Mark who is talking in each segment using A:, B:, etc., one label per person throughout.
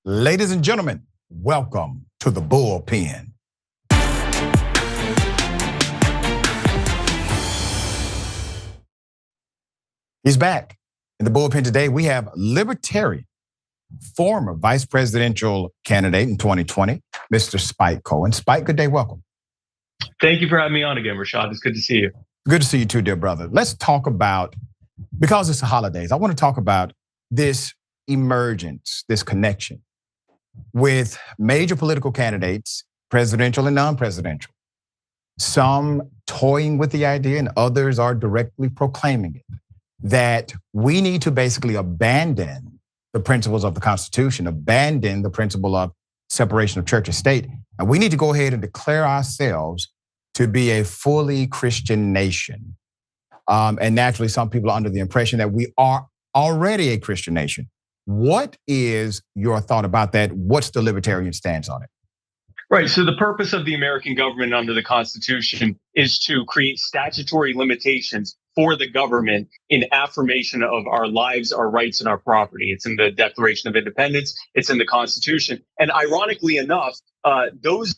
A: Ladies and gentlemen, welcome to the bullpen. He's back. In the bullpen today, we have Libertarian, former vice presidential candidate in 2020, Mr. Spike Cohen. Spike, good day, welcome.
B: Thank you for having me on again, Rashad. It's good to see you.
A: Good to see you too, dear brother. Let's talk about, because it's the holidays, I want to talk about this emergence, this connection with major political candidates, presidential and non-presidential. Some toying with the idea and others are directly proclaiming it, that we need to basically abandon the principles of the Constitution, abandon the principle of separation of church and state, and we need to go ahead and declare ourselves to be a fully Christian nation. And naturally, some people are under the impression that we are already a Christian nation. What is your thought about that? What's the libertarian stance on it?
B: Right. So the purpose of the American government under the Constitution is to create statutory limitations for the government in affirmation of our lives, our rights, and our property. It's in the Declaration of Independence. It's in the Constitution. And ironically enough, those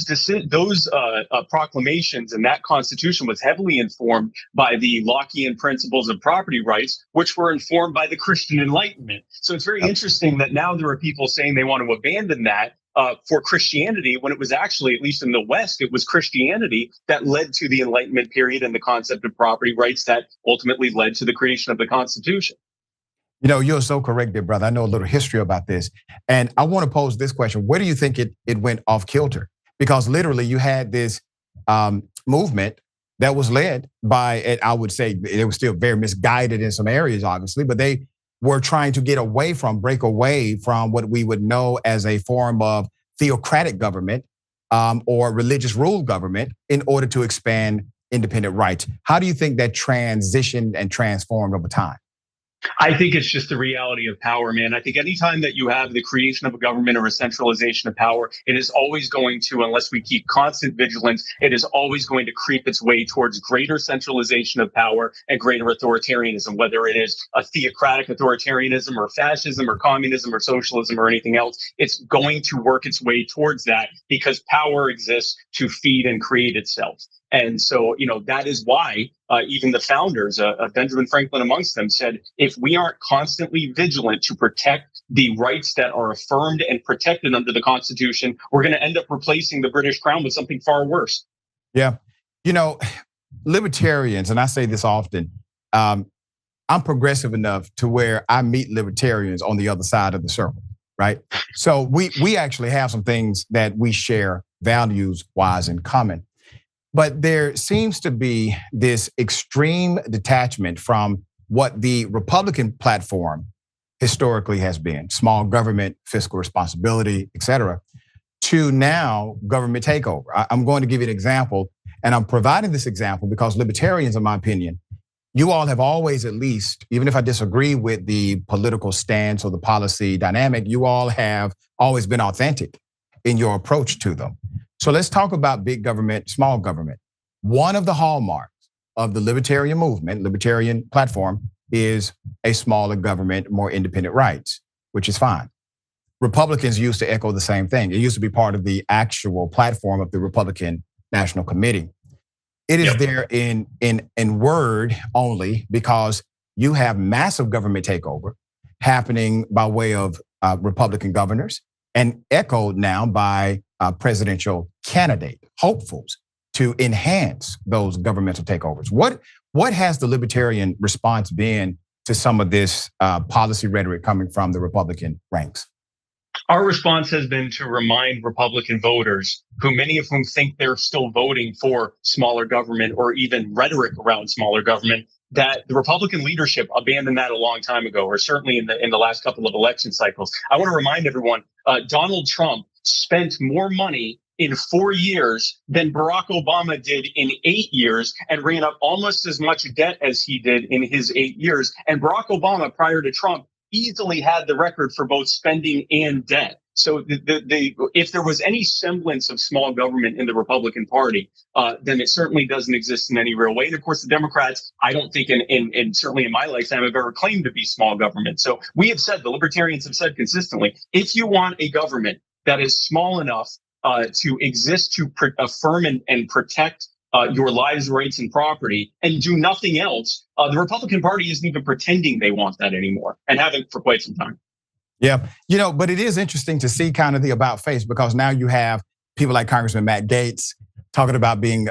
B: proclamations and that Constitution was heavily informed by the Lockean principles of property rights, which were informed by the Christian Enlightenment. So it's very interesting that now there are people saying they want to abandon that for Christianity, when it was actually, at least in the West, it was Christianity that led to the Enlightenment period and the concept of property rights that ultimately led to the creation of the Constitution.
A: You know, you're so correct, dear brother. I know a little history about this. And I want to pose this question. Where do you think it went off kilter? Because literally you had this movement that was led by, I would say it was still very misguided in some areas, obviously, but they were trying to break away from what we would know as a form of theocratic government or religious rule government in order to expand independent rights. How do you think that transitioned and transformed over time?
B: I think it's just the reality of power, man. I think anytime that you have the creation of a government or a centralization of power, it is always going to, unless we keep constant vigilance, it is always going to creep its way towards greater centralization of power and greater authoritarianism, whether it is a theocratic authoritarianism or fascism or communism or socialism or anything else. It's going to work its way towards that because power exists to feed and create itself. And so, that is why even the founders, Benjamin Franklin amongst them, said, if we aren't constantly vigilant to protect the rights that are affirmed and protected under the Constitution, we're going to end up replacing the British Crown with something far worse.
A: Yeah. Libertarians, and I say this often, I'm progressive enough to where I meet libertarians on the other side of the circle, right? So we actually have some things that we share values-wise in common. But there seems to be this extreme detachment from what the Republican platform historically has been, small government, fiscal responsibility, et cetera, to now government takeover. I'm going to give you an example, and I'm providing this example because libertarians, in my opinion, you all have always, at least, even if I disagree with the political stance or the policy dynamic, you all have always been authentic in your approach to them. So let's talk about big government, small government. One of the hallmarks of the libertarian movement, libertarian platform, is a smaller government, more independent rights, which is fine. Republicans used to echo the same thing. It used to be part of the actual platform of the Republican National Committee. It is there in word only because you have massive government takeover happening by way of Republican governors and echoed now by presidential candidate hopefuls to enhance those governmental takeovers. What has the libertarian response been to some of this policy rhetoric coming from the Republican ranks?
B: Our response has been to remind Republican voters, who many of whom think they're still voting for smaller government or even rhetoric around smaller government, that the Republican leadership abandoned that a long time ago, or certainly in the last couple of election cycles. I want to remind everyone, Donald Trump spent more money in 4 years than Barack Obama did in 8 years and ran up almost as much debt as he did in his 8 years. And Barack Obama, prior to Trump, easily had the record for both spending and debt. So if there was any semblance of small government in the Republican Party, then it certainly doesn't exist in any real way. And of course, the Democrats, I don't think in certainly in my lifetime have ever claimed to be small government. So we have said, the libertarians have said consistently, if you want a government that is small enough to exist to affirm and protect your lives, rights, and property, and do nothing else, the Republican Party isn't even pretending they want that anymore, and haven't for quite some time.
A: Yeah, but it is interesting to see kind of the about face, because now you have people like Congressman Matt Gaetz talking about being,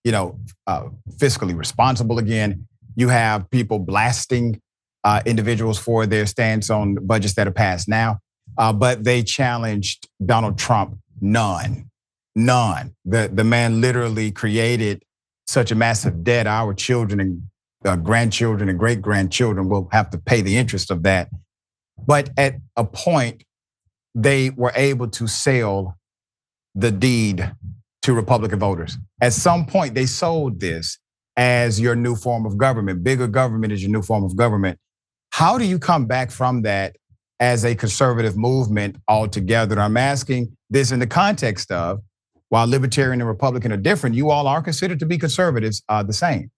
A: fiscally responsible again. You have people blasting individuals for their stance on budgets that are passed now, but they challenged Donald Trump. None. The man literally created such a massive debt. Our children and grandchildren and great grandchildren will have to pay the interest of that. But at a point, they were able to sell the deed to Republican voters. At some point, they sold this as your new form of government. Bigger government is your new form of government. How do you come back from that as a conservative movement altogether? I'm asking this in the context of, while Libertarian and Republican are different, you all are considered to be conservatives the same.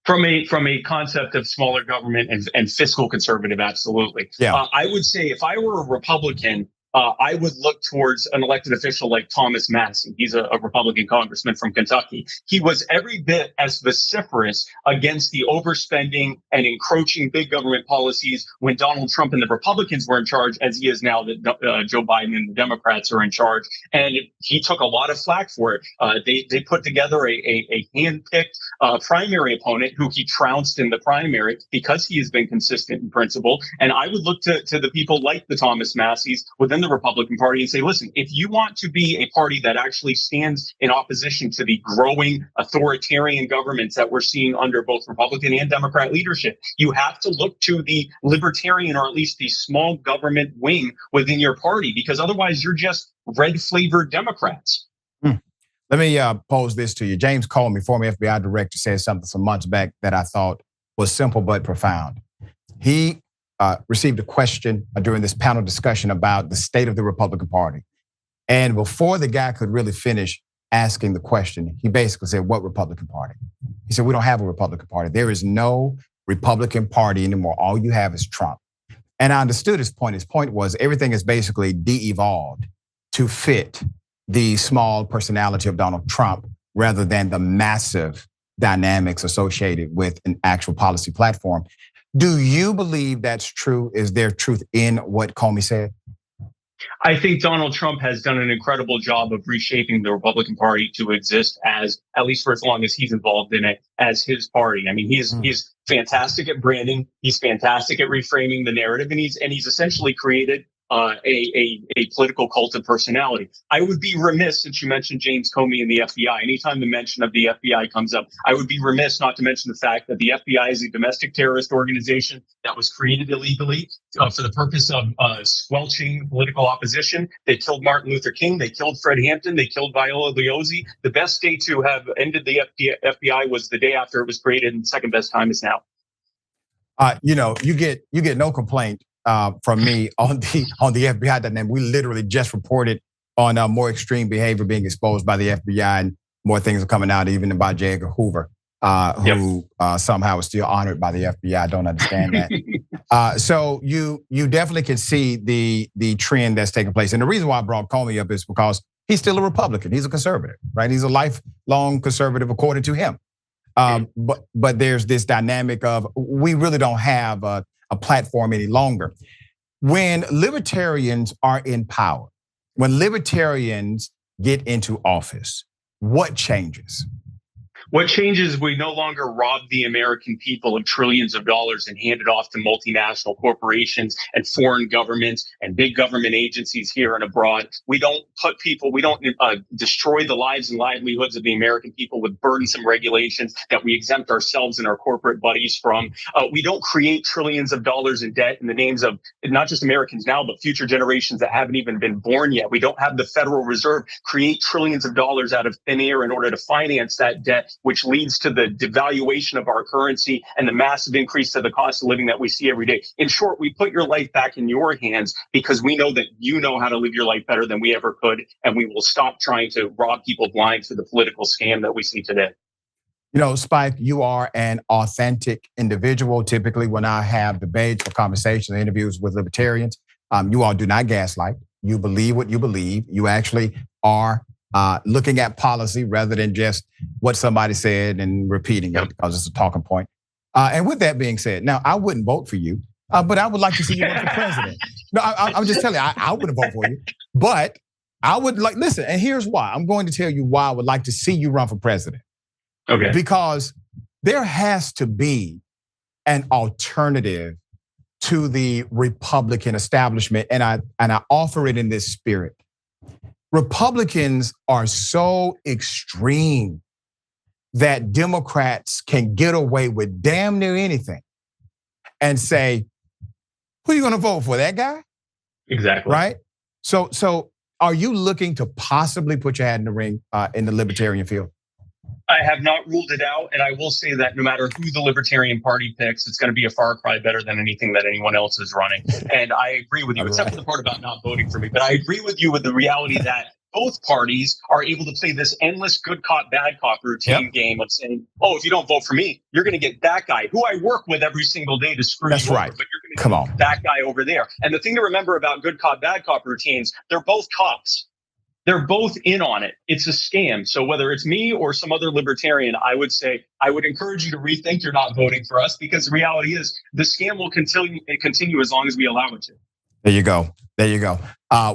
B: From a concept of smaller government and fiscal conservative, absolutely.
A: Yeah.
B: I would say if I were a Republican, I would look towards an elected official like Thomas Massie. He's a Republican congressman from Kentucky. He was every bit as vociferous against the overspending and encroaching big government policies when Donald Trump and the Republicans were in charge as he is now that Joe Biden and the Democrats are in charge. And he took a lot of flack for it. They put together a hand-picked primary opponent who he trounced in the primary because he has been consistent in principle. And I would look to the people like the Thomas Massies within the Republican Party and say, listen, if you want to be a party that actually stands in opposition to the growing authoritarian governments that we're seeing under both Republican and Democrat leadership, you have to look to the libertarian, or at least the small government wing within your party, because otherwise you're just red flavored Democrats.
A: Let me pose this to you. James Comey, former FBI director, said something some months back that I thought was simple but profound. He received a question during this panel discussion about the state of the Republican Party. And before the guy could really finish asking the question, he basically said, what Republican Party? He said, we don't have a Republican Party. There is no Republican Party anymore. All you have is Trump. And I understood his point. His point was everything is basically de-evolved to fit the small personality of Donald Trump rather than the massive dynamics associated with an actual policy platform. Do you believe that's true? Is there truth in what Comey said?
B: I think Donald Trump has done an incredible job of reshaping the Republican Party to exist as, at least for as long as he's involved in it, as his party. I mean, he's fantastic at branding. He's fantastic at reframing the narrative, and he's essentially created a political cult of personality. I would be remiss, since you mentioned James Comey and the FBI, anytime the mention of the FBI comes up, I would be remiss not to mention the fact that the FBI is a domestic terrorist organization that was created illegally for the purpose of squelching political opposition. They killed Martin Luther King. They killed Fred Hampton. They killed Viola Liozzi. The best day to have ended the FBI was the day after it was created, and the second best time is now.
A: You get no complaint from me on the FBI dynamic. We literally just reported on more extreme behavior being exposed by the FBI, and more things are coming out even about J. Edgar Hoover, who somehow is still honored by the FBI. I don't understand that. So you definitely can see the trend that's taking place. And the reason why I brought Comey up is because he's still a Republican. He's a conservative, right? He's a lifelong conservative according to him. But there's this dynamic of we really don't have a platform any longer. When libertarians are in power, when libertarians get into office, what changes?
B: What changes, we no longer rob the American people of trillions of dollars and hand it off to multinational corporations and foreign governments and big government agencies here and abroad. We don't destroy the lives and livelihoods of the American people with burdensome regulations that we exempt ourselves and our corporate buddies from. We don't create trillions of dollars in debt in the names of not just Americans now, but future generations that haven't even been born yet. We don't have the Federal Reserve create trillions of dollars out of thin air in order to finance that debt which leads to the devaluation of our currency and the massive increase to the cost of living that we see every day. In short, we put your life back in your hands because we know that you know how to live your life better than we ever could, and we will stop trying to rob people blind to the political scam that we see today.
A: You know, Spike, you are an authentic individual. Typically, when I have debates or conversations, interviews with libertarians, you all do not gaslight. You believe what you believe. You actually are looking at policy rather than just what somebody said and repeating it because it's a talking point. And with that being said, now I wouldn't vote for you, but I would like to see you run for president. No, I'm just telling you, I wouldn't vote for you, but I would like, listen, and here's why. I'm going to tell you why I would like to see you run for president.
B: Okay.
A: Because there has to be an alternative to the Republican establishment, and I offer it in this spirit. Republicans are so extreme that Democrats can get away with damn near anything and say, who are you going to vote for, that guy?
B: Exactly.
A: Right? So are you looking to possibly put your hat in the ring in the libertarian field?
B: I have not ruled it out, and I will say that no matter who the Libertarian Party picks, it's going to be a far cry better than anything that anyone else is running. And I agree with you, except for the part about not voting for me. But I agree with you with the reality that both parties are able to play this endless good cop, bad cop routine game of saying, oh, if you don't vote for me, you're going to get that guy who I work with every single day to screw
A: That's
B: you
A: right.
B: over, but you're going to get that guy over there. And the thing to remember about good cop, bad cop routines, they're both cops. They're both in on it. It's a scam. So whether it's me or some other libertarian, I would say I would encourage you to rethink you're not voting for us, because the reality is the scam will continue as long as we allow it to.
A: There you go. There you go.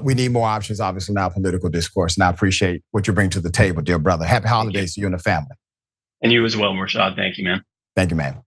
A: We need more options, obviously, now political discourse. And I appreciate what you bring to the table, dear brother. Happy holidays to you and the family.
B: And you as well, Rashad. Thank you, man.
A: Thank you, man.